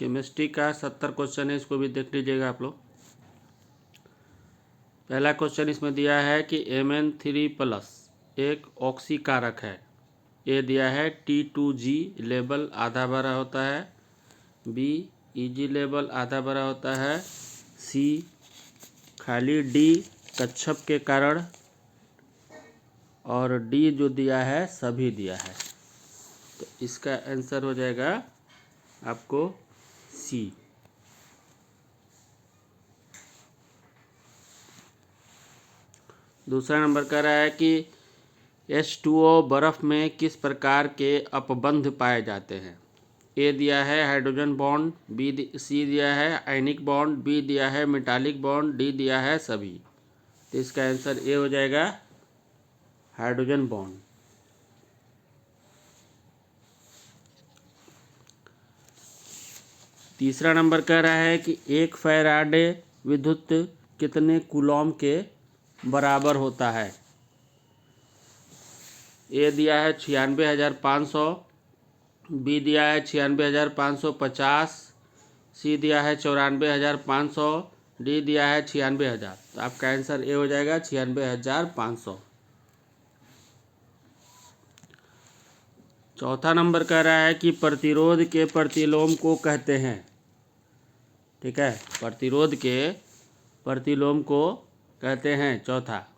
Chemistry का 70 question है, इसको भी देख लीजिएगा आप लोग। पहला क्वेश्चन इसमें दिया है कि Mn3+ एक ऑक्सीकारक है। ए दिया है T2G लेवल आधा भरा होता है, बी Eg लेवल आधा भरा होता है, सी खाली डी कच्छप के कारण, और डी जो दिया है सभी दिया है। तो इसका आंसर हो जाएगा आपको सी। दूसरा नंबर कह रहा है कि H2O बर्फ़ में किस प्रकार के अपबंध पाए जाते हैं। ए दिया है हाइड्रोजन बॉन्ड, सी दिया है आयनिक बॉन्ड, बी दिया है मेटालिक बॉन्ड, डी दिया है सभी। तो इसका आंसर ए हो जाएगा हाइड्रोजन बॉन्ड। तीसरा नंबर कह रहा है कि एक फैराडे विद्युत कितने कूलॉम के बराबर होता है। ए दिया है 96,500, बी दिया है 96,550, सी दिया है 94,500, डी दिया है 96,000। तो आपका आंसर ए हो जाएगा 96,500। चौथा नंबर कह रहा है कि प्रतिरोध के प्रतिलोम को कहते हैं। ठीक है, प्रतिरोध के प्रतिलोम को कहते हैं। चौथा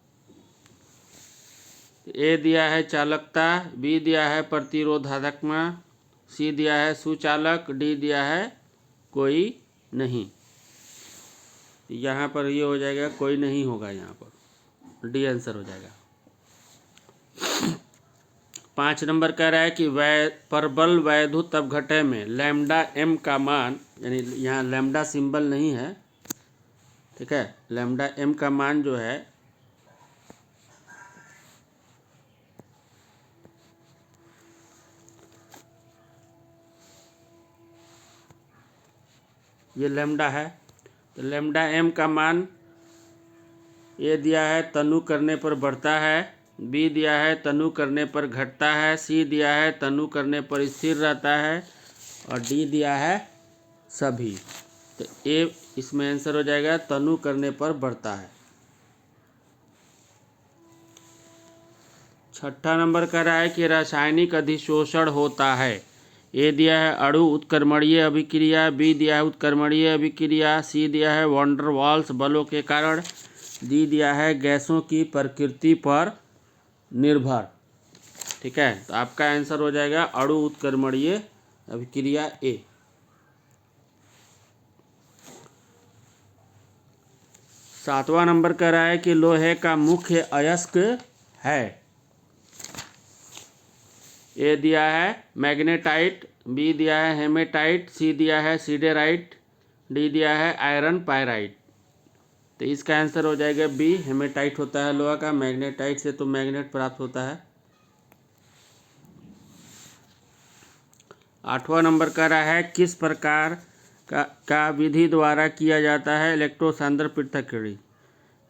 ए दिया है चालकता, बी दिया है प्रतिरोधात्मकता, सी दिया है सुचालक, डी दिया है कोई नहीं। यहाँ पर ये हो जाएगा कोई नहीं होगा, यहाँ पर डी आंसर हो जाएगा। 5 नंबर कह रहा है कि परबल वैद्युत अपघटय में लैम्डा m का मान, यानी यहाँ लैम्डा सिंबल नहीं है, ठीक है, लैम्डा m का मान जो है ये लैम्डा है। तो लैम्डा m का मान ये दिया है तनु करने पर बढ़ता है, बी दिया है तनु करने पर घटता है, सी दिया है तनु करने पर स्थिर रहता है, और डी दिया है सभी। तो ए इसमें आंसर हो जाएगा तनु करने पर बढ़ता है। 6ठा नंबर कह रहा है कि रासायनिक अधिशोषण होता है। ए दिया है अणु उत्क्रमणीय अभिक्रिया, बी दिया है उत्क्रमणीय अभिक्रिया, सी दिया है वॉन डर वाल्स बलों के कारण, डी दिया है गैसों की प्रकृति पर निर्भर। ठीक है, तो आपका आंसर हो जाएगा अणु उत्क्रमणीय अभिक्रिया ए। 7वां नंबर कह रहा है कि लोहे का मुख्य अयस्क है। ए दिया है मैग्नेटाइट, बी दिया है हेमेटाइट, सी दिया है सिडेराइट, डी दिया है आयरन पायराइट। तो इसका आंसर हो जाएगा बी, हेमेटाइट होता है लोहा का। मैग्नेटाइट से तो मैग्नेट प्राप्त होता है। 8वां नंबर कह रहा है किस प्रकार का विधि द्वारा किया जाता है इलेक्ट्रो सांद्र पृथक्करण।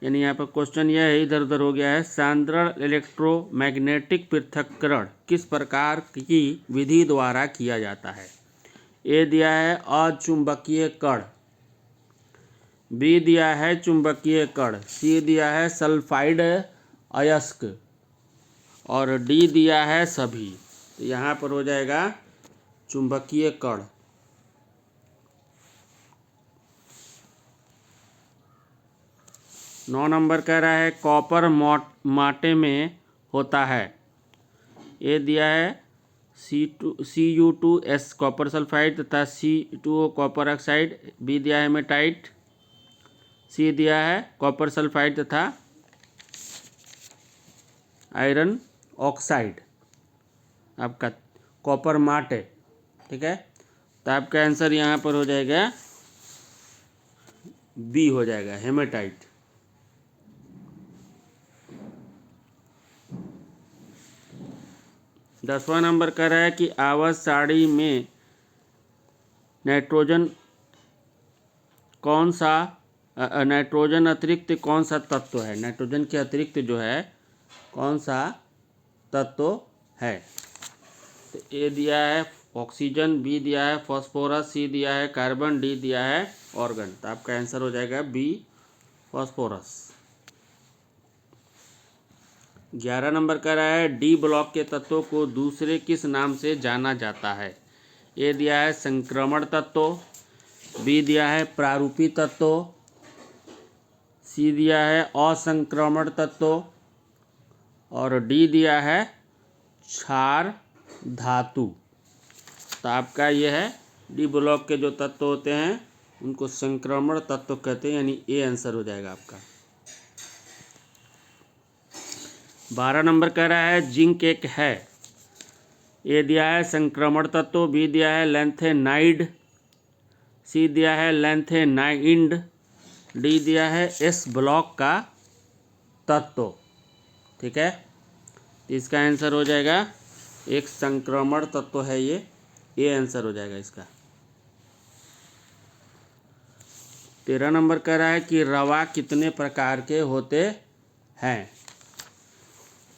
यानी यहाँ पर क्वेश्चन यह है, इधर उधर हो गया है। सांद्रण इलेक्ट्रोमैग्नेटिक पृथक्करण किस प्रकार की विधि द्वारा किया जाता है। ए दिया है अचुंबकीय कण, बी दिया है चुंबकीय कण, सी दिया है सल्फाइड अयस्क, और डी दिया है सभी। तो यहाँ पर हो जाएगा चुंबकीय कण। 9 नंबर कह रहा है कॉपर माटे में होता है। ए दिया है Cu2S कॉपर सल्फाइड तथा C2O कॉपर ऑक्साइड, बी दिया है हेमेटाइट, सी दिया है कॉपर सल्फाइड तथा आयरन ऑक्साइड। आपका कॉपर माट है। ठीक है, तो आपका आंसर यहाँ पर हो जाएगा बी हो जाएगा हेमेटाइट। 10वां नंबर कह रहा है कि आवर्त सारणी में नाइट्रोजन नाइट्रोजन अतिरिक्त कौन सा तत्व है। नाइट्रोजन के अतिरिक्त जो है कौन सा तत्व है। तो ए दिया है ऑक्सीजन, बी दिया है फॉस्फोरस, सी दिया है कार्बन, डी दिया है ऑर्गन। तो आपका आंसर हो जाएगा बी फॉस्फोरस। 11 नंबर का रहा है डी ब्लॉक के तत्वों को दूसरे किस नाम से जाना जाता है। ए दिया है संक्रमण तत्व, बी दिया है प्रारूपी तत्व, सी दिया है असंक्रमण तत्व और डी दिया है क्षार धातु। तो आपका यह है डी ब्लॉक के जो तत्व होते हैं उनको संक्रमण तत्व कहते हैं, यानी ए आंसर हो जाएगा आपका। 12 नंबर कह रहा है जिंक एक है। ए दिया है संक्रमण तत्व, बी दिया है लैंथेनाइड, सी दिया है लैंथेनाइंड, डी दिया है एस ब्लॉक का तत्व। ठीक है, इसका आंसर हो जाएगा एक संक्रमण तत्व है ये आंसर हो जाएगा इसका। 13 नंबर कह रहा है कि रवा कितने प्रकार के होते हैं।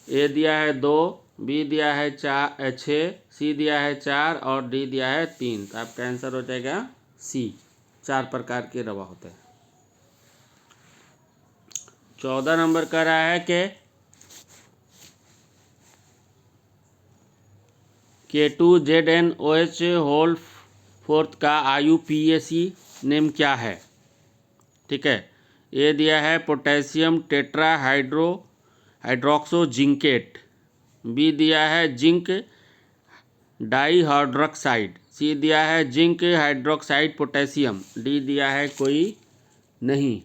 ए दिया है 2, बी दिया है 6, सी दिया है 4 और डी दिया है 3। तो आपका आंसर हो जाएगा सी, 4 प्रकार के रवा होते हैं। 14 नंबर कह रहा है कि K2ZnOH होल फोर्थ का IUPAC नेम क्या है। ठीक है, ए दिया है potassium tetra hydroxo zincate, B दिया है जिंक डाईहाइड्रोक्साइड, सी दिया है जिंक हाइड्रोक्साइड पोटेशियम, डी दिया है कोई नहीं।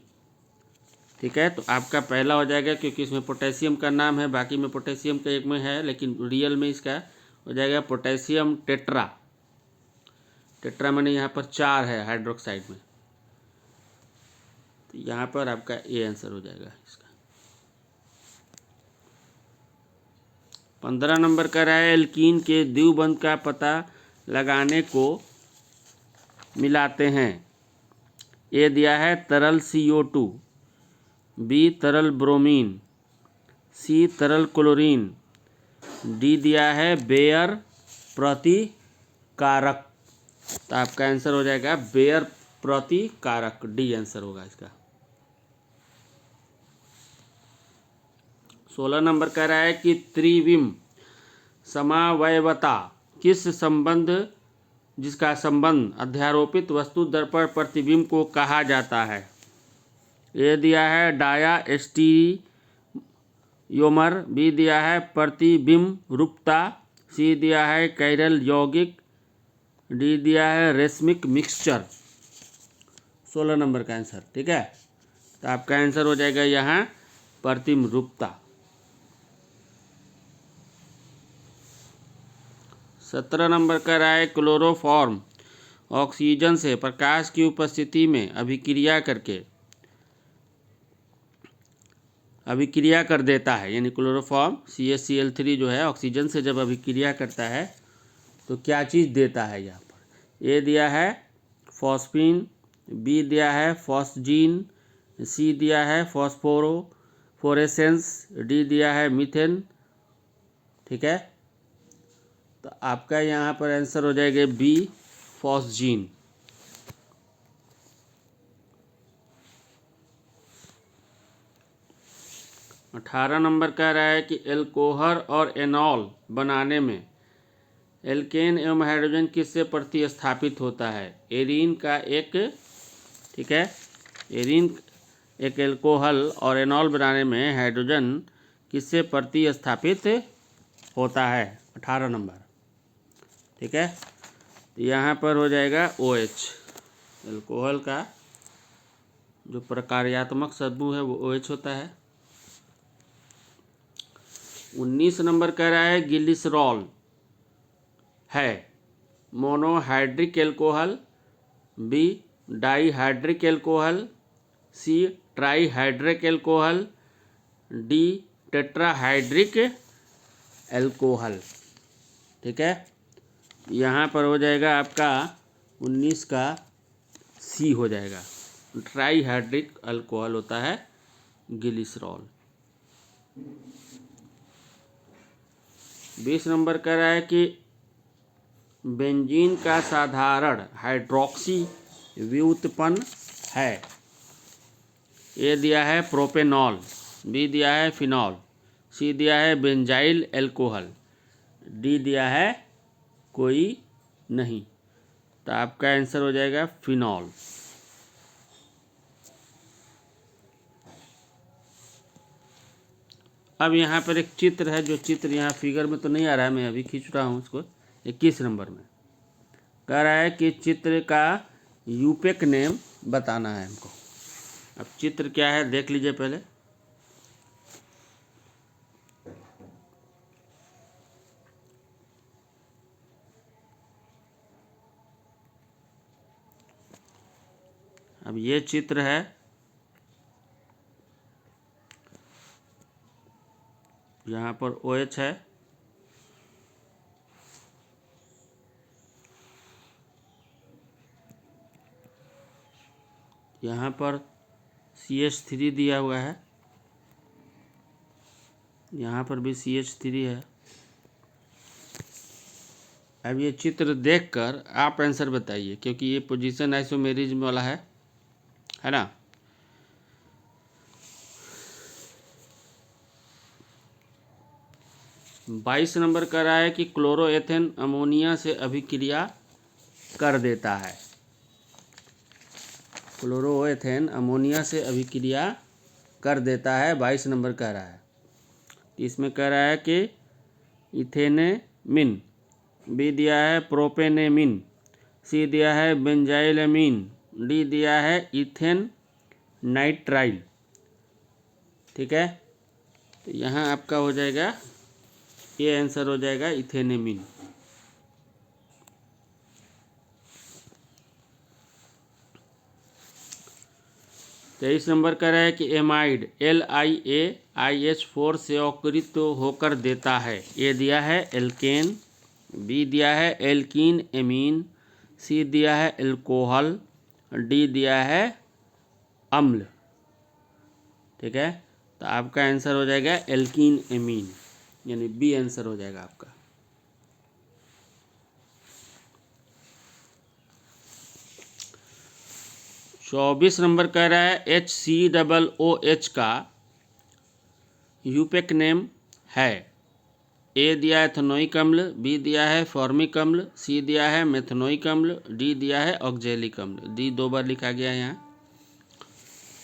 ठीक है, तो आपका पहला हो जाएगा क्योंकि इसमें पोटेशियम का नाम है, बाकी में पोटेशियम का एक में है लेकिन रियल में इसका हो जाएगा पोटेशियम टेट्रा। टेट्रा मैंने यहाँ पर 4 है हाइड्रोक्साइड में, तो यहाँ पर आपका ए आंसर हो जाएगा इसका। 15 नंबर का रहा है एल्कीन के द्विबंध का पता लगाने को मिलाते हैं। ए दिया है तरल CO2, बी तरल ब्रोमीन, सी तरल क्लोरीन, डी दिया है बेयर प्रतिकारक। तो आपका आंसर हो जाएगा बेयर प्रतिकारक, डी आंसर होगा इसका। 16 नंबर कह रहा है कि त्रिविम समावयवता जिसका संबंध अध्यारोपित वस्तु दर्पण प्रतिबिंब को कहा जाता है। ए दिया है डाया एस्टीरियोमर, बी दिया है प्रतिबिंब रूपता, सी दिया है कैरल यौगिक, डी दिया है रेशमिक मिक्सचर। 16 नंबर का आंसर। ठीक है, तो आपका आंसर हो जाएगा यहाँ प्रतिबिंब रूपता। 17 नंबर का रहा है क्लोरोफॉर्म ऑक्सीजन से प्रकाश की उपस्थिति में अभिक्रिया कर देता है, यानी क्लोरोफॉर्म CaCl3 जो है ऑक्सीजन से जब अभिक्रिया करता है तो क्या चीज़ देता है। यहाँ पर ए दिया है फॉस्फीन, बी दिया है फॉस्जीन, सी दिया है फॉस्फोरेसेंस, डी दिया है मीथेन। ठीक है, तो आपका यहाँ पर आंसर हो जाएगा बी फॉस्जीन। अठारह नंबर कह रहा है कि एल्कोहल और एनॉल बनाने में एल्केन एवं हाइड्रोजन किससे प्रतिस्थापित होता है। एरीन का एक, ठीक है, एरीन एक एल्कोहल और एनॉल बनाने में हाइड्रोजन किससे प्रतिस्थापित होता है। 18 नंबर। ठीक है, तो यहाँ पर हो जाएगा OH। एल्कोहल का जो प्रकार्यात्मक समूह है वो OH होता है। 19 नंबर कह रहा है ग्लिसरॉल है monohydric alcohol, B dihydric alcohol, C trihydric alcohol, D tetrahydric alcohol. ठीक है, यहाँ पर हो जाएगा आपका 19 का सी हो जाएगा, ट्राईहाइड्रिक अल्कोहल होता है ग्लिसरॉल। 20 नंबर कह रहा है कि बेंजीन का साधारण हाइड्रोक्सी व्युत्पन्न है। ए दिया है प्रोपेनॉल, बी दिया है फिनॉल, सी दिया है बेंजाइल एल्कोहल, डी दिया है कोई नहीं। तो आपका आंसर हो जाएगा फिनॉल। अब यहाँ पर एक चित्र है, जो चित्र यहाँ फिगर में तो नहीं आ रहा है, मैं अभी खींच रहा हूँ उसको। 21 नंबर में कह रहा है कि चित्र का यूपेक नेम बताना है हमको। अब चित्र क्या है देख लीजिए पहले। अब ये चित्र है, यहाँ पर OH है, यहाँ पर CH3 दिया हुआ है, यहाँ पर भी CH3 है। अब ये चित्र देखकर आप आंसर बताइए, क्योंकि ये पोजीशन आइसोमेरिज्म वाला है ना। बाईस नंबर कह रहा है कि क्लोरोएथेन अमोनिया से अभिक्रिया कर देता है। क्लोरोएथेन अमोनिया से अभिक्रिया कर देता है, 22 नंबर कह रहा है। इसमें कह रहा है कि इथेनेमिन, बी दिया है प्रोपेनेमिन, सी दिया है बेंजाइलमीन, डी दिया है इथेन नाइट्राइल। ठीक है, तो यहाँ आपका हो जाएगा, ये आंसर हो जाएगा इथेनेमिन। तेईस नंबर कह रहा है कि एमाइड LiAIH4 से अवकृत होकर देता है। ए दिया है एल्केन, बी दिया है एल्कीन एमीन, सी दिया है एल्कोहल, डी दिया है अम्ल। ठीक है, तो आपका आंसर हो जाएगा एल्कीन एमीन, यानी बी आंसर हो जाएगा आपका। चौबीस नंबर कह रहा है HCOOH का यूपेक नेम है। ए दिया है एथेनोइक अम्ल, बी दिया है फॉर्मिक अम्ल, सी दिया है मेथनोइक अम्ल, डी दिया है ऑक्जेलिक अम्ल। डी 2 बार लिखा गया है यहाँ।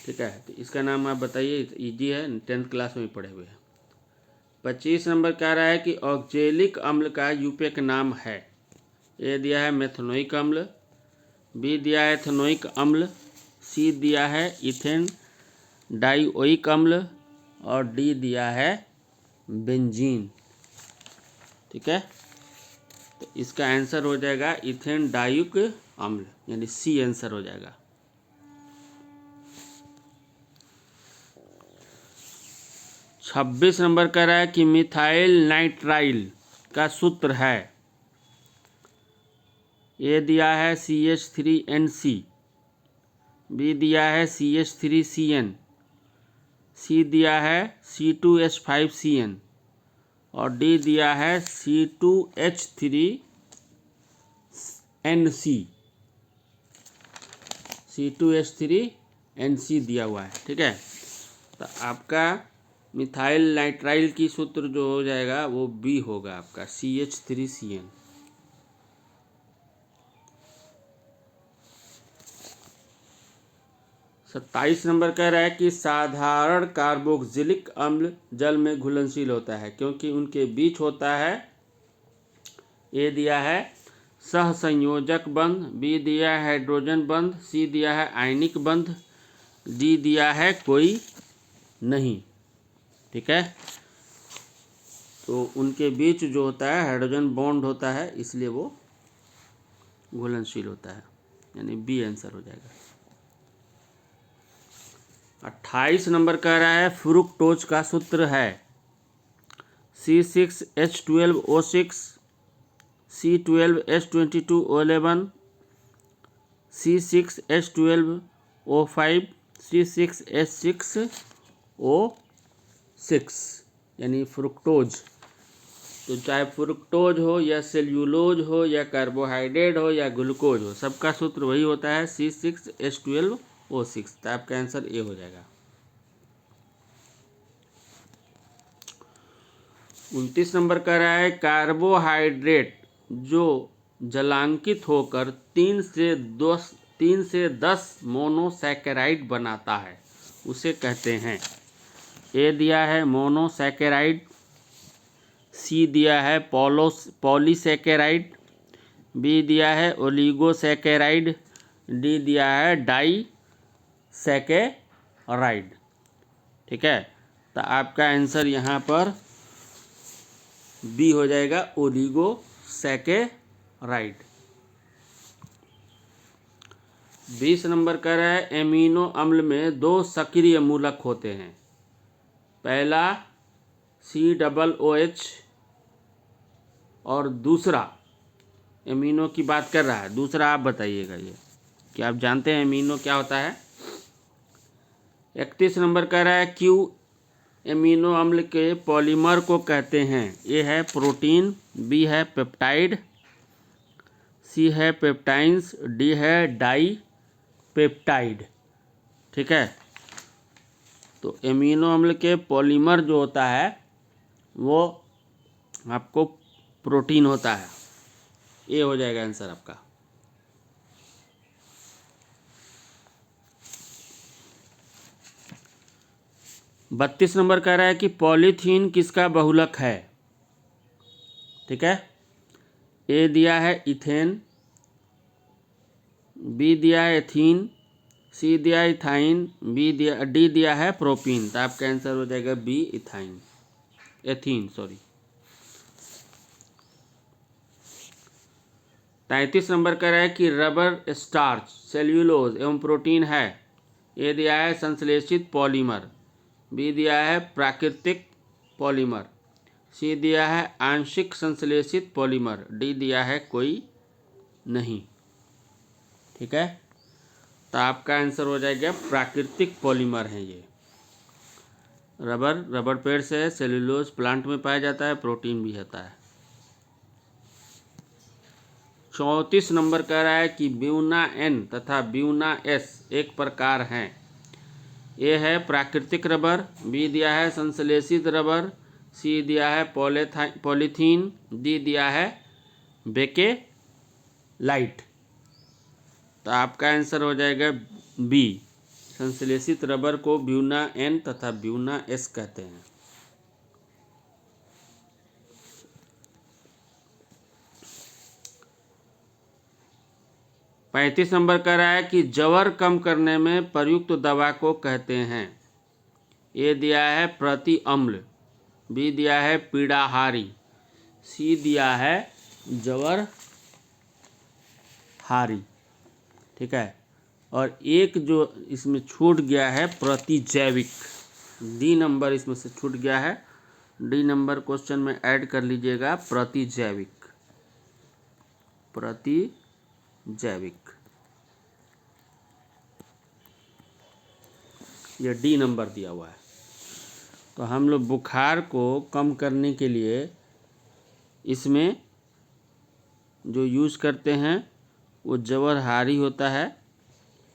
ठीक है, तो इसका नाम आप बताइए, इजी है, 10th क्लास में पढ़े हुए हैं। 25 नंबर कह रहा है कि ऑक्जेलिक अम्ल का यूपेक नाम है। ए दिया है मेथनोइक अम्ल, बी दिया है एथेनोइक अम्ल, सी दिया है इथेन डाइओइक अम्ल, और डी दिया है बेंजीन। ठीक है, तो इसका आंसर हो जाएगा इथेन डाइओइक अम्ल, यानी सी आंसर हो जाएगा। छब्बीस नंबर कह रहा है कि मिथाइल नाइट्राइल का सूत्र है। ए दिया है CH3NC, बी दिया है CH3CN, सी दिया है C2H5CN, और डी दिया है C2H3NC। C2H3NC दिया हुआ है। ठीक है, तो आपका मिथाइल नाइट्राइल की सूत्र जो हो जाएगा वो बी होगा आपका, CH3CN। 27 नंबर कह रहा है कि साधारण कार्बोक्सिलिक अम्ल जल में घुलनशील होता है, क्योंकि उनके बीच होता है, ए दिया है सहसंयोजक बंध, बी दिया है हाइड्रोजन बंध, सी दिया है आयनिक बंध, डी दिया है कोई नहीं। ठीक है, तो उनके बीच जो होता है हाइड्रोजन बॉन्ड होता है, इसलिए वो घुलनशील होता है, यानी बी आंसर हो जाएगा। 28 नंबर कह रहा है फ्रुक्टोज का सूत्र है C6H12O6, C12H22O11, C6H12O5, C6H6O6, यानी फ्रुक्टोज तो चाहे फ्रुक्टोज हो या सेल्यूलोज हो या कार्बोहाइड्रेट हो या ग्लूकोज हो, सबका सूत्र वही होता है C6H12O6। तो आपका आंसर ए हो जाएगा। 29 नंबर कह रहा है कार्बोहाइड्रेट जो जलांकित होकर 3 से 10 मोनोसैकेराइड बनाता है उसे कहते हैं। ए दिया है मोनोसैकेराइड, सी दिया है पॉलीसैकेराइड, बी दिया है ओलिगोसैकेराइड, डी दिया है डाइसैकेराइड। ठीक है, तो आपका आंसर यहाँ पर बी हो जाएगा, ओलिगोसैकेराइड। 20 नंबर कह रहा है एमिनो अम्ल में 2 सक्रिय मूलक होते हैं। पहला COOH और दूसरा, एमिनो की बात कर रहा है, दूसरा आप बताइएगा ये कि आप जानते हैं एमिनो क्या होता है। 31 नंबर कह रहा है क्यू एमिनो अम्ल के पॉलीमर को कहते हैं। ए है प्रोटीन, बी है पेप्टाइड, सी है पेप्टाइंस, डी है डाई पेप्टाइड। ठीक है, तो एमिनो अम्ल के पॉलीमर जो होता है वो आपको प्रोटीन होता है। ये हो जाएगा आंसर आपका। बत्तीस नंबर कह रहा है कि पॉलीथीन किसका बहुलक है। ठीक है, ए दिया है इथेन, बी दिया है एथीन, सी दिया है इथाइन, डी दिया है प्रोपीन। तो आपका आंसर हो जाएगा बी एथीन। 33 नंबर कह रहा है कि रबर स्टार्च सेल्यूलोज एवं प्रोटीन है। ए दिया है संश्लेषित पॉलीमर, बी दिया है प्राकृतिक पॉलीमर, सी दिया है आंशिक संश्लेषित पॉलीमर, डी दिया है कोई नहीं। ठीक है, तो आपका आंसर हो जाएगा प्राकृतिक पॉलीमर है ये। रबर पेड़ से है, सेल्यूलोज प्लांट में पाया जाता है, प्रोटीन भी होता है। 34 नंबर कह रहा है कि ब्यूना एन तथा ब्यूना एस एक प्रकार हैं। ए है प्राकृतिक रबर, बी दिया है संश्लेषित रबर, सी दिया है पॉलीथीन, डी दिया है बेकेलाइट। तो आपका आंसर हो जाएगा बी, संश्लेषित रबर को ब्यूना एन तथा ब्यूना एस कहते हैं। पैंतीस नंबर कह रहा है कि जवर कम करने में प्रयुक्त दवा को कहते हैं। ए दिया है प्रति अम्ल, बी दिया है पीड़ाहारी, सी दिया है जवर हारी। ठीक है, और एक जो इसमें छूट गया है प्रतिजैविक, डी नंबर इसमें से छूट गया है। डी नंबर क्वेश्चन में ऐड कर लीजिएगा, प्रतिजैविक। ये डी नंबर दिया हुआ है। तो हम लोग बुखार को कम करने के लिए इसमें जो यूज़ करते हैं वो जवरहारी होता है,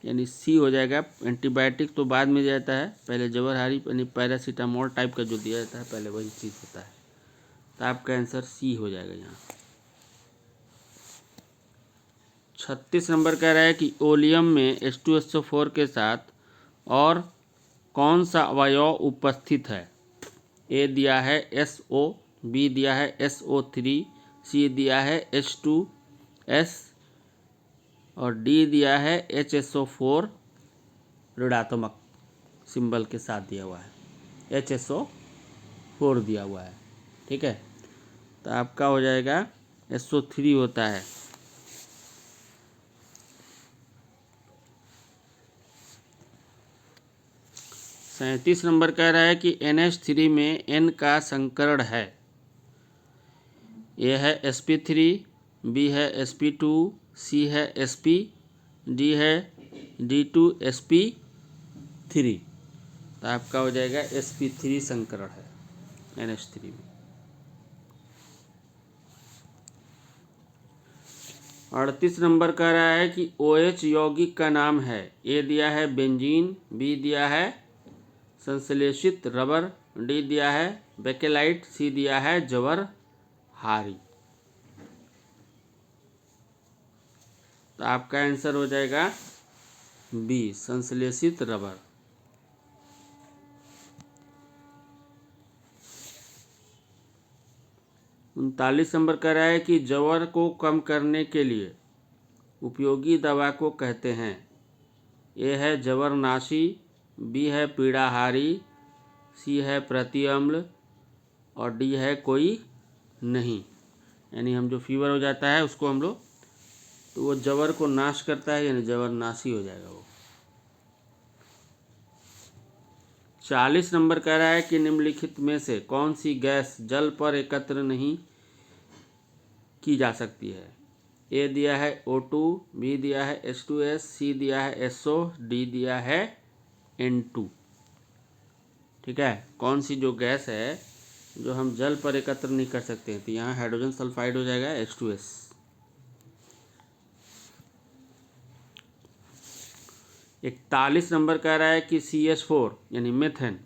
यानी सी हो जाएगा। एंटीबायोटिक तो बाद में जाता है, पहले जवरहारी यानी पैरासीटामोल टाइप का जो दिया जाता है पहले वही चीज़ होता है। तो आपका आंसर सी हो जाएगा यहाँ। 36 नंबर कह रहा है कि ओलियम में H2SO4 के साथ और कौन सा अवयव उपस्थित है। ए दिया है SO, बी दिया है SO3, सी दिया है H2S और डी दिया है HSO4 ऋणात्मक सिंबल के साथ दिया हुआ है, HSO4 दिया हुआ है। ठीक है, तो आपका हो जाएगा SO3 होता है। सैंतीस नंबर कह रहा है कि NH3 में N का संकरण है। ए है sp3, बी है sp2, सी है sp, डी है D2sp3। तो आपका हो जाएगा sp3 संकरण है NH3 में। 38 नंबर कह रहा है कि OH यौगिक का नाम है। ए दिया है बेंजीन, बी दिया है संश्लेषित रबर, डी दिया है बेकेलाइट, सी दिया है जवाहरी। तो आपका आंसर हो जाएगा बी संश्लेषित रबर। 39 नंबर कह रहा है कि ज्वर को कम करने के लिए उपयोगी दवा को कहते हैं। ए है जवरनाशी, बी है पीड़ाहारी, सी है प्रतिअम्ल और डी है कोई नहीं। यानी हम जो फीवर हो जाता है उसको हम लोग, तो वो जवर को नाश करता है, यानी जवरनाशी हो जाएगा वो। 40 नंबर कह रहा है कि निम्नलिखित में से कौन सी गैस जल पर एकत्र नहीं की जा सकती है। ए दिया है O2, बी दिया है H2S, सी दिया है SO, डी दिया है N2। ठीक है, कौन सी जो गैस है जो हम जल पर एकत्र नहीं कर सकते हैं, तो यहाँ हाइड्रोजन सल्फाइड हो जाएगा H2S। 41 नंबर कह रहा है कि CH4 यानी मेथेन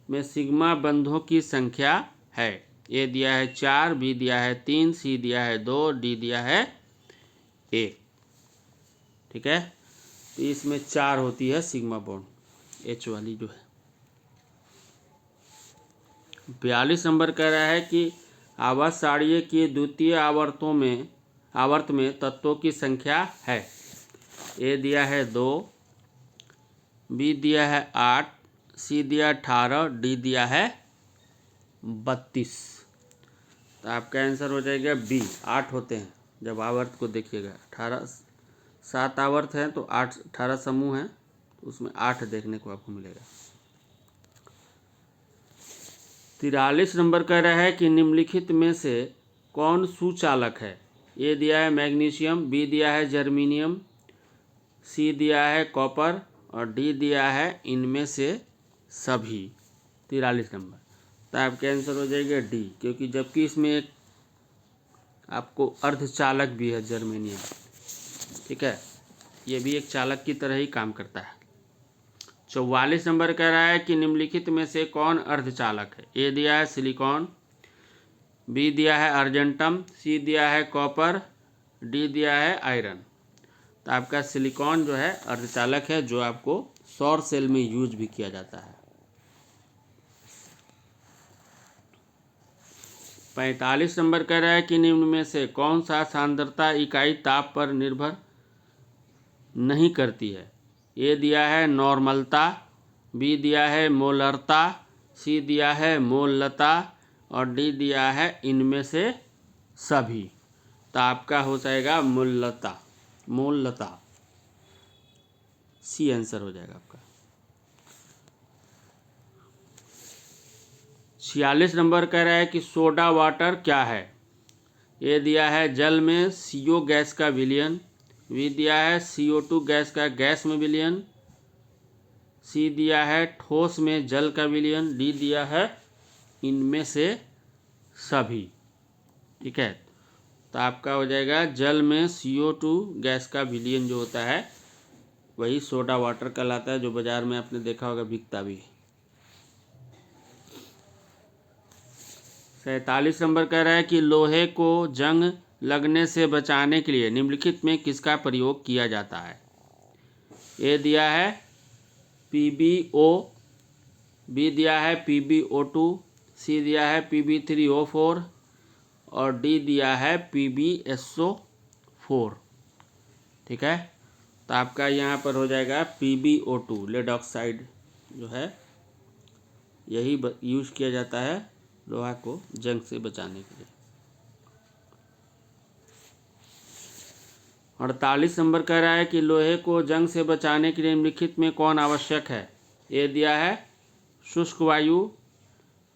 में सिग्मा बंधों की संख्या है। ए दिया है 4, बी दिया है 3, सी दिया है 2, डी दिया है 1। ठीक है, तो इसमें 4 होती है सिग्मा बॉन्ड, H वाली जो है। 42 नंबर कह रहा है कि आवर्त सारणी के द्वितीय आवर्त में तत्वों की संख्या है। ए दिया है 2, बी दिया है 8, सी दिया 18, डी दिया है 32। तो आपका आंसर हो जाएगा बी 8 होते हैं। जब आवर्त को देखिएगा 7 आवर्त हैं तो 18 समूह हैं, तो उसमें 8 देखने को आपको मिलेगा। 43 नंबर कह रहा है कि निम्नलिखित में से कौन सुचालक है। ए दिया है मैग्नीशियम, बी दिया है जर्मीनियम, सी दिया है कॉपर और डी दिया है इनमें से सभी। 43 नंबर, तो आपके आंसर हो जाएगा डी, क्योंकि जबकि इसमें एक आपको अर्धचालक भी है जर्मेनियम। ठीक है, ये भी एक चालक की तरह ही काम करता है। 44 नंबर कह रहा है कि निम्नलिखित में से कौन अर्धचालक है। ए दिया है सिलिकॉन, बी दिया है अर्जेंटम, सी दिया है कॉपर, डी दिया है आयरन। तो आपका सिलिकॉन जो है अर्धचालक है, जो आपको सौर सेल में यूज भी किया जाता है। 45 नंबर कह रहा है कि निम्न में से कौन सा सांद्रता इकाई ताप पर निर्भर नहीं करती है। ए दिया है नॉर्मलता, बी दिया है मोलरता, सी दिया है मोललता और डी दिया है इनमें से सभी। तो आपका हो जाएगा मोललता, सी आंसर हो जाएगा आपका। 46 नंबर कह रहा है कि सोडा वाटर क्या है। ए दिया है जल में CO गैस का विलयन, बी दिया है CO2 गैस का गैस में विलयन, सी दिया है ठोस में जल का विलयन, डी दिया है इनमें से सभी। ठीक है, तो आपका हो जाएगा जल में CO2 गैस का विलयन जो होता है वही सोडा वाटर कहलाता है, जो बाजार में आपने देखा होगा बिकता भी है। 47 नंबर कह रहा है कि लोहे को जंग लगने से बचाने के लिए निम्नलिखित में किसका प्रयोग किया जाता है। ए दिया है PbO, बी दिया है PbO2, सी दिया है Pb3O4 और डी दिया है PbSO4। ठीक है, तो आपका यहाँ पर हो जाएगा PbO2, लेड ऑक्साइड जो है यही यूज़ किया जाता है लोहा को जंग से बचाने के लिए। 48 नंबर कह रहा है कि लोहे को जंग से बचाने के लिए निम्नलिखित में कौन आवश्यक है। ए दिया है शुष्क वायु,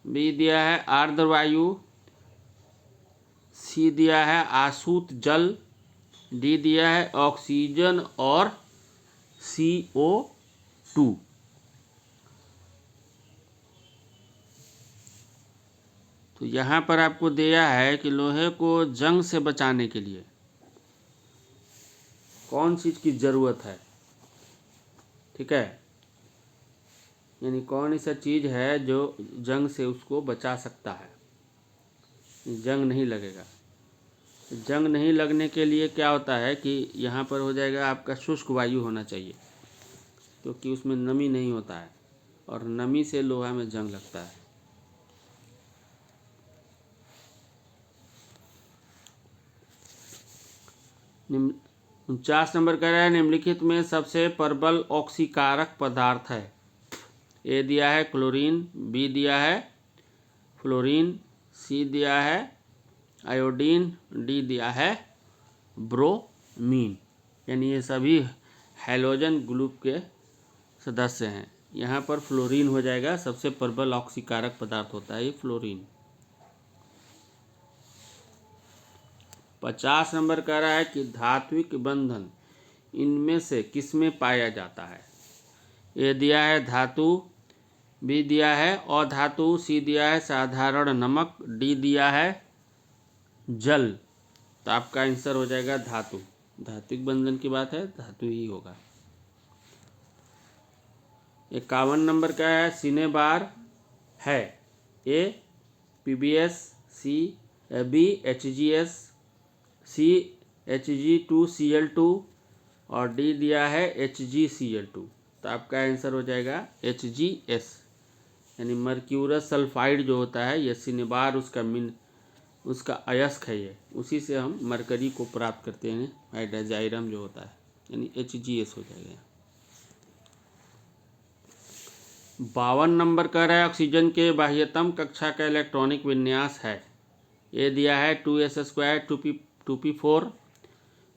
बी दिया है आर्द्र वायु, सी दिया है आसूत जल, डी दिया है ऑक्सीजन और CO2। तो यहाँ पर आपको दिया है कि लोहे को जंग से बचाने के लिए कौन चीज़ की ज़रूरत है, ठीक है, यानी कौन ऐसा चीज़ है जो जंग से उसको बचा सकता है, जंग नहीं लगेगा। जंग नहीं लगने के लिए क्या होता है कि यहाँ पर हो जाएगा आपका शुष्क वायु होना चाहिए, क्योंकि उसमें नमी नहीं होता है और नमी से लोहा में जंग लगता है। निम्न 49 नंबर कह रहा है निम्नलिखित में सबसे प्रबल ऑक्सीकारक पदार्थ है। ए दिया है क्लोरीन, बी दिया है फ्लोरीन, सी दिया है आयोडीन, डी दिया है ब्रोमीन। यानी ये सभी हैलोजन ग्रुप के सदस्य हैं। यहाँ पर फ्लोरीन हो जाएगा, सबसे प्रबल ऑक्सीकारक पदार्थ होता है ये फ्लोरीन। 50 नंबर कह रहा है कि धात्विक बंधन इनमें से किसमें पाया जाता है। ए दिया है धातु, बी दिया है अधातु, सी दिया है साधारण नमक, डी दिया है जल। तो आपका आंसर हो जाएगा धातु। धात्विक बंधन की बात है, धातु ही होगा। 51 नंबर का है सिनेबार है। ए PbS, सी बी HgS, सी Hg2Cl2 और डी दिया है HgCl2। तो आपका आंसर हो जाएगा HgS, यानी मर्क्यूरस सल्फाइड जो होता है, ये सिनेबार उसका अयस्क है, ये उसी से हम मरकरी को प्राप्त करते हैं, हाइड्रोजाइरम जो होता है, यानी HgS हो जाएगा। 52 नंबर कह रहा है ऑक्सीजन के बाह्यतम कक्षा का इलेक्ट्रॉनिक विन्यास है। ए दिया है 2s² 2p4,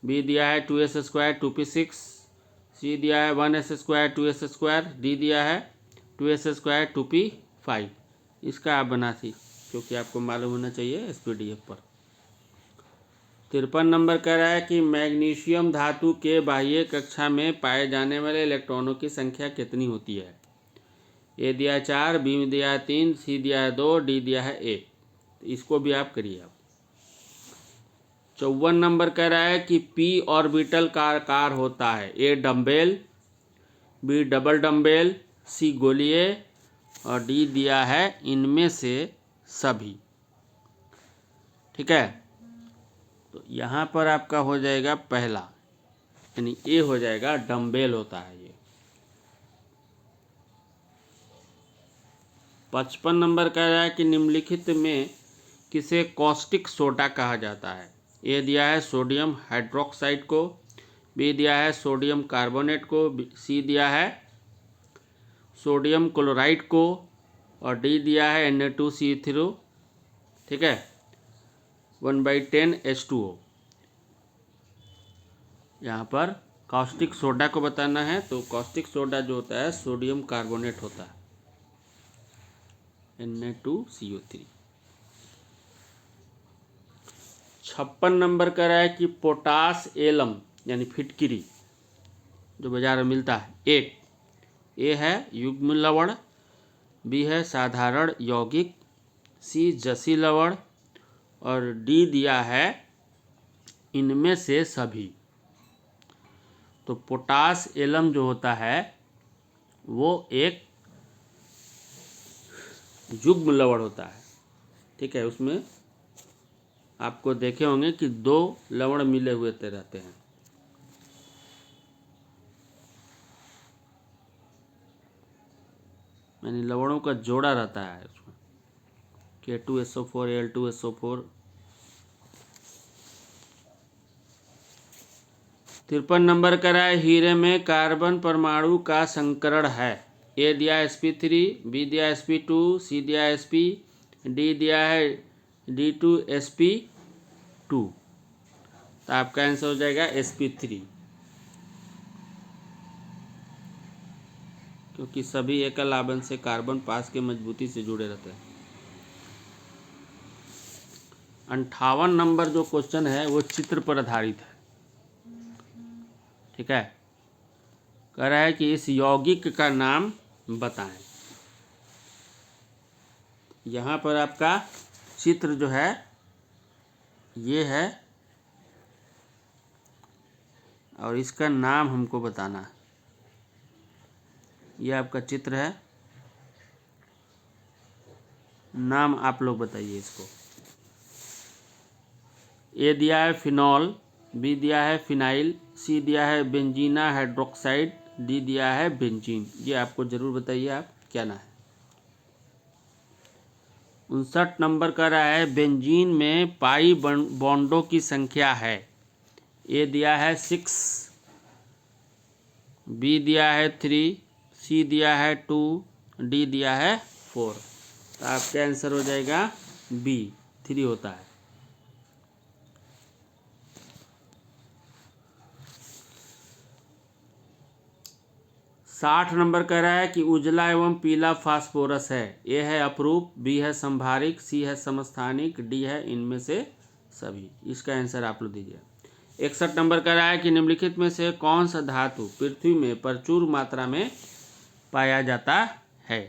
बी दिया है 2s² 2p6, सी दिया है 1s² 2s², डी दिया है 2s² 2p5। इसका आप बना थी, क्योंकि आपको मालूम होना चाहिए SPDF पर। 53 नंबर कह रहा है कि मैग्नीशियम धातु के बाह्य कक्षा में पाए जाने वाले इलेक्ट्रॉनों की संख्या कितनी होती है। ए दिया है 4, बी में दिया है 3, सी दिया है 2, डी दिया है 1। इसको भी आप करिए। आप 54 नंबर कह रहा है कि p ऑर्बिटल का आकार होता है। ए डम्बेल, बी डबल डम्बेल, सी गोलीय और डी दिया है इनमें से सभी। ठीक है, तो यहाँ पर आपका हो जाएगा पहला, यानी ए हो जाएगा डम्बेल होता है ये। 55 नंबर कह रहा है कि निम्नलिखित में किसे कॉस्टिक सोडा कहा जाता है। ए दिया है सोडियम हाइड्रोक्साइड को, बी दिया है सोडियम कार्बोनेट को, सी दिया है सोडियम क्लोराइड को और डी दिया है Na2CO3। ठीक है, 1/10 H2O। यहाँ पर कॉस्टिक सोडा को बताना है, तो कॉस्टिक सोडा जो होता है सोडियम कार्बोनेट होता है, Na2CO3। 56 नंबर कह रहा है कि पोटास एलम यानी फिटकिरी जो बाजार में मिलता है, एक ए है युग्म लवण, बी है साधारण यौगिक, सी जसी लवण और डी दिया है इनमें से सभी। तो पोटास एलम जो होता है वो एक युग्म लवण होता है। ठीक है, उसमें आपको देखे होंगे कि 2 लवण मिले हुए रहते हैं। यानी लवणों का जोड़ा रहता है उसमें, K2SO4 Al2SO4। 53 नंबर करा है हीरे में कार्बन परमाणु का संकरण है। ए दिया sp3, बी दिया sp2, सी दिया sp, डी दिया है D2sp2। तो आपका आंसर हो जाएगा sp3, क्योंकि सभी एकल आबंध से कार्बन पास के मजबूती से जुड़े रहते हैं। 58 नंबर जो क्वेश्चन है वो चित्र पर आधारित है। ठीक है, कह रहा है कि इस यौगिक का नाम बताएं। यहाँ पर आपका चित्र जो है ये है और इसका नाम हमको बताना है। ये आपका चित्र है, नाम आप लोग बताइए इसको। ए दिया है फिनॉल, बी दिया है फिनाइल, सी दिया है बेंजीना हाइड्रोक्साइड, डी दिया है बेंजीन। ये आपको जरूर बताइए आप क्या ना है। 59 नंबर का रहा है बेंजीन में पाई बॉन्डों की संख्या है। ए दिया है 6, बी दिया है 3, सी दिया है 2, डी दिया है 4। तो आपका आंसर हो जाएगा बी, 3 होता है। साठ नंबर कह रहा है कि उजला एवं पीला फास्फोरस है। ए है अपरूप, बी है संभारिक, सी है समस्थानिक, डी है इनमें से सभी। इसका आंसर आप लोग दीजिए। 61 नंबर कह रहा है कि निम्नलिखित में से कौन सा धातु पृथ्वी में प्रचुर मात्रा में पाया जाता है।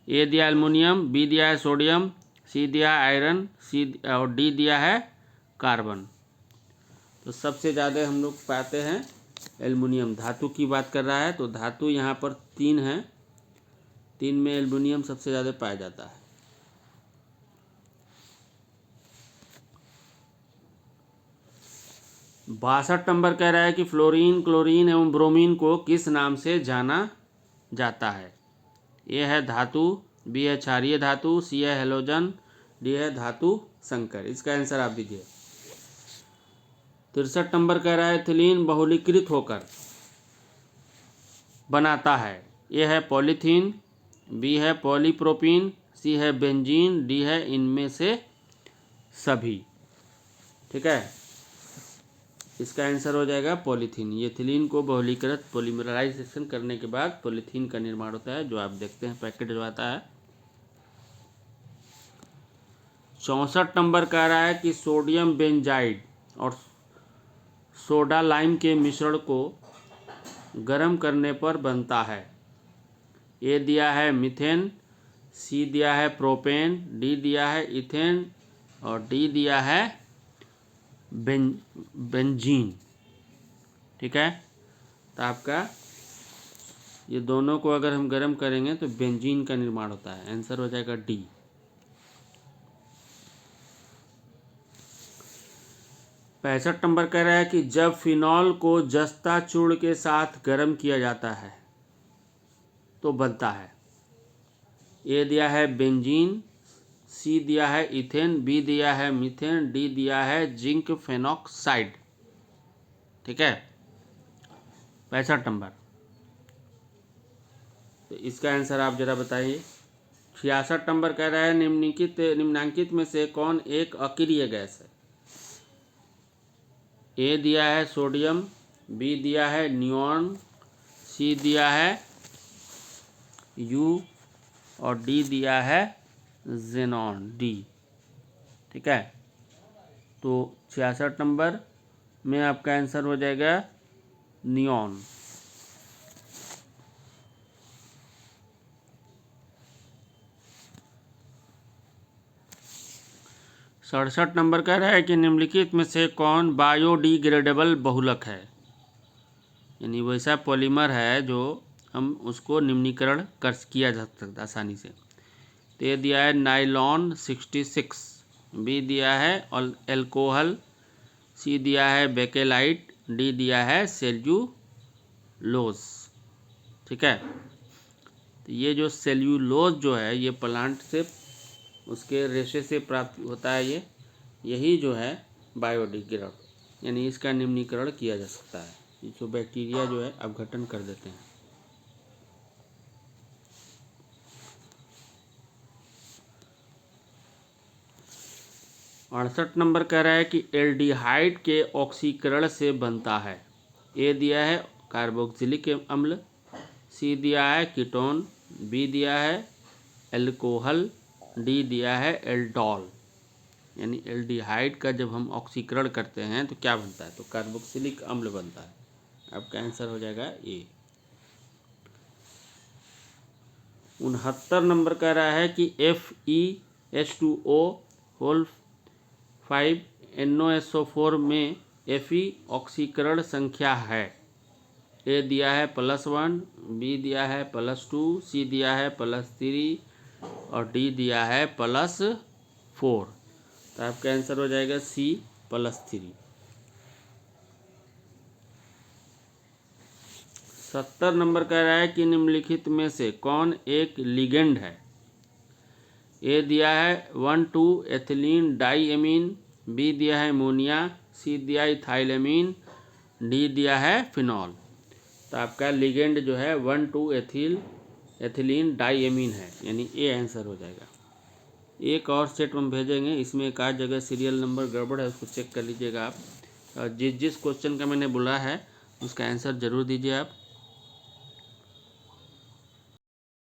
ए दिया एल्युमिनियम, बी दिया है सोडियम, सी दिया है आयरन, सी और डी दिया है कार्बन। तो सबसे ज़्यादा हम लोग पाते हैं एल्युमिनियम। धातु की बात कर रहा है तो धातु यहाँ पर 3 है, 3 में एल्युमिनियम सबसे ज़्यादा पाया जाता है। बासठ नंबर कह रहा है कि फ्लोरीन, क्लोरीन एवं ब्रोमीन को किस नाम से जाना जाता है। ए है धातु, बी है क्षारीय धातु, सी है हेलोजन, डी है धातु संकर। इसका आंसर आप दीजिए। 63 नंबर कह रहा है एथिलीन बहुलीकृत होकर बनाता है। ए है पॉलीथीन, बी है पॉलीप्रोपीन, सी है बेंजीन, डी है इनमें से सभी। ठीक है, इसका आंसर हो जाएगा पॉलीथीन। ये एथिलीन को बहुलीकृत पॉलीमराइजेशन करने के बाद पॉलीथीन का निर्माण होता है, जो आप देखते हैं पैकेट जो आता है। 64 नंबर कह रहा है कि सोडियम बेंजाइड और सोडा लाइम के मिश्रण को गर्म करने पर बनता है। ए दिया है मीथेन, सी दिया है प्रोपेन, डी दिया है इथेन और डी दिया है बेंजीन। ठीक है, तो आपका ये दोनों को अगर हम गर्म करेंगे तो बेंजीन का निर्माण होता है। आंसर हो जाएगा डी। पैंसठ नंबर कह रहा है कि जब फिनॉल को जस्ता चूर्ण के साथ गर्म किया जाता है तो बनता है। ए दिया है बेंजीन, सी दिया है इथेन, बी दिया है मीथेन, डी दिया है जिंक फेनॉक्साइड। ठीक है, 65 नंबर। तो इसका आंसर आप जरा बताइए। 66 नंबर कह रहा है निम्नांकित में से कौन एक अक्रिय गैस है। ए दिया है सोडियम, बी दिया है नियॉन, सी दिया है यू और डी दिया है जेनॉन, डी। ठीक है, तो 66 नंबर में आपका आंसर हो जाएगा नियॉन। सड़सठ नंबर कह रहा है कि निम्नलिखित में से कौन बायोडिग्रेडेबल बहुलक है। यानी वैसा पॉलीमर है जो हम उसको निम्नीकरण किया जा सकता है आसानी से। तो ये दिया है नाइलॉन 66, बी दिया है एल्कोहल, सी दिया है बेकेलाइट, डी दिया है सेल्यूलोज। ठीक है, तो ये जो सेल्यूलोज जो है ये प्लांट से उसके रेशे से प्राप्त होता है। यही जो है बायोडिग्रेडेबल, यानी इसका निम्नीकरण किया जा सकता है। जो बैक्टीरिया जो है अपघटन कर देते हैं। अड़सठ नंबर कह रहा है कि एल्डिहाइड के ऑक्सीकरण से बनता है। ए दिया है कार्बोक्सिलिक अम्ल, सी दिया है कीटोन, बी दिया है एल्कोहल, डी दिया है एल्डोल। यानी एल्डिहाइड का जब हम ऑक्सीकरण करते हैं तो क्या बनता है, तो कार्बोक्सिलिक अम्ल बनता है। आपका आंसर हो जाएगा ए। 69 नंबर कह रहा है कि FeH2O होल 5 NOSO4 में Fe ऑक्सीकरण संख्या है? ए दिया है +1, बी दिया है +2, सी दिया है +3 और डी दिया है +4। तो आपका आंसर हो जाएगा सी +3। 70 नंबर कह रहा है कि निम्नलिखित में से कौन एक लिगेंड है? ए दिया है 1,2 एथिलीन डाईएमीन, बी दिया है अमोनिया, सी दिया है इथाइलेमीन, डी दिया है फिनॉल। तो आपका लिगेंड जो है 1,2 एथिलीन डाईएमीन है, यानी ए आंसर हो जाएगा। एक और सेट हम भेजेंगे, इसमें एक आध जगह सीरियल नंबर गड़बड़ है, उसको चेक कर लीजिएगा आप। जिस क्वेश्चन का मैंने बोला है उसका आंसर ज़रूर दीजिए आप।